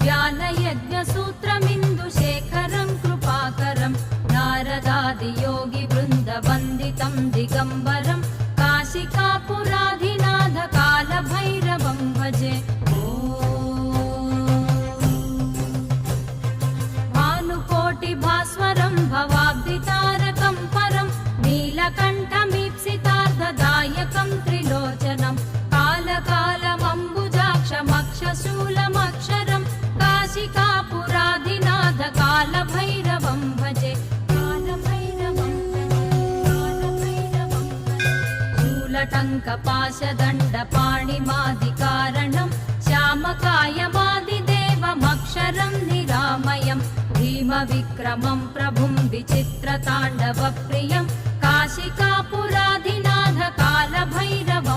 ज्ञानयज्ञसूत्रमिन्दुशेखरं कृपाकरं नारदादियोगिवृन्दवन्दितं दिगम्बरं काशिकापुराधिनाथ कालभैरवं भजे। भानुकोटिभास्वरं भवाब्धितारकं परं नीलकण्ठमीप्सितार्थदायकं त्रिलोचनं कालकालमम्बुजाक्षमक्षशूलमक्षरं काशिकापुराधिनाथ कालभैरवं भजे। शूलटङ्कपाशदण्डपाणिमादिकारणं श्यामकायमादिदेवमक्षरं निरामयं भीमविक्रमं प्रभुं विचित्रताण्डवप्रियं काशिकापुराधिनाथ कालभैरवं